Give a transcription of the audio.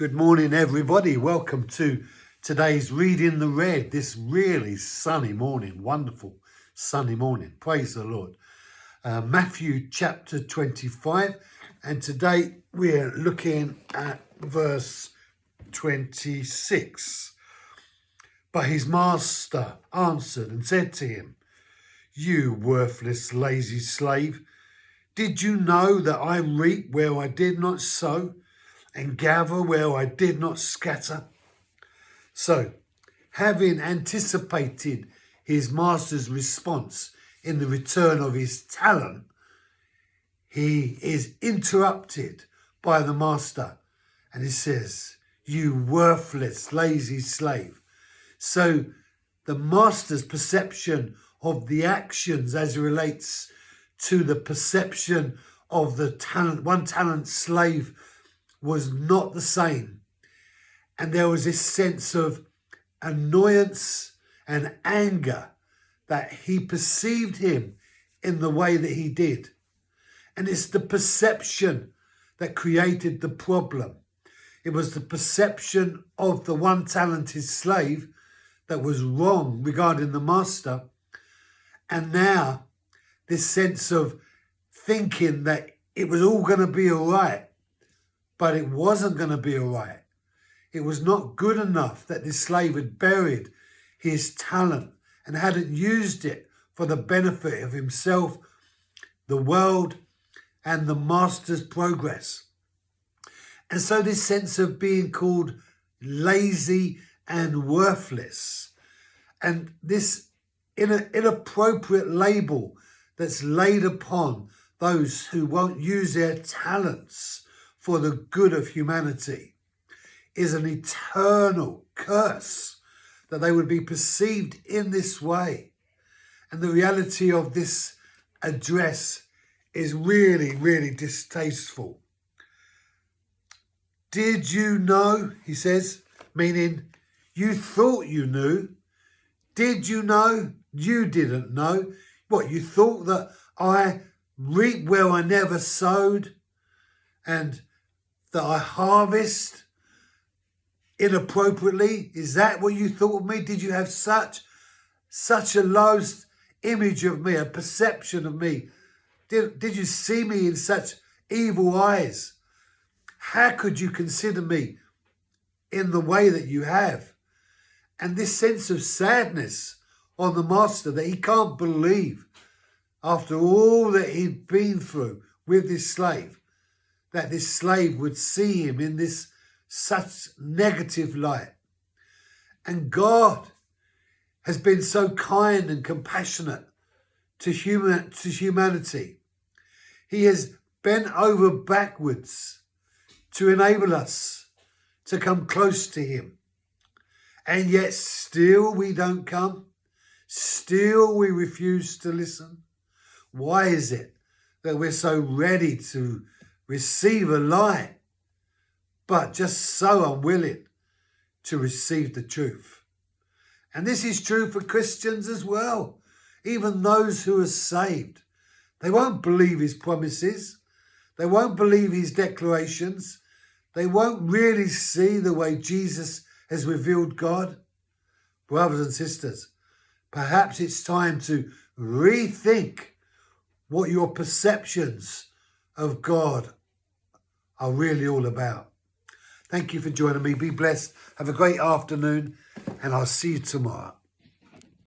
Good morning, everybody. Welcome to today's Reading the Red, this really sunny morning, wonderful sunny morning. Praise the Lord. Matthew chapter 25, and today we're looking at verse 26. But his master answered and said to him, "You worthless, lazy slave, did you know that I reap where I did not sow, and gather where I did not scatter?" So, having anticipated his master's response in the return of his talent, he is interrupted by the master, and he says, "You worthless, lazy slave." So, the master's perception of the actions as it relates to the perception of the one talent slave was not the same. And there was this sense of annoyance and anger that he perceived him in the way that he did. And it's the perception that created the problem. It was the perception of the one talented slave that was wrong regarding the master. And now this sense of thinking that it was all going to be all right. But it wasn't going to be all right. It was not good enough that this slave had buried his talent and hadn't used it for the benefit of himself, the world, and the master's progress. And so this sense of being called lazy and worthless, and this inappropriate label that's laid upon those who won't use their talents for the good of humanity, is an eternal curse that they would be perceived in this way. And the reality of this address is really, really distasteful. Did you know, he says, meaning you thought you knew. Did you know? You didn't know. What, you thought that I reap where I never sowed, and that I harvest inappropriately? Is that what you thought of me? Did you have such a low image of me, a perception of me? Did you see me in such evil eyes? How could you consider me in the way that you have? And this sense of sadness on the master that he can't believe, after all that he'd been through with this slave, that this slave would see him in this such negative light. And God has been so kind and compassionate to humanity. He has bent over backwards to enable us to come close to him. And yet still we don't come. Still we refuse to listen. Why is it that we're so ready to receive a lie, but just so unwilling to receive the truth? And this is true for Christians as well. Even those who are saved, they won't believe his promises. They won't believe his declarations. They won't really see the way Jesus has revealed God. Brothers and sisters, perhaps it's time to rethink what your perceptions of God are really all about. Thank you for joining me. Be blessed. Have a great afternoon, and I'll see you tomorrow.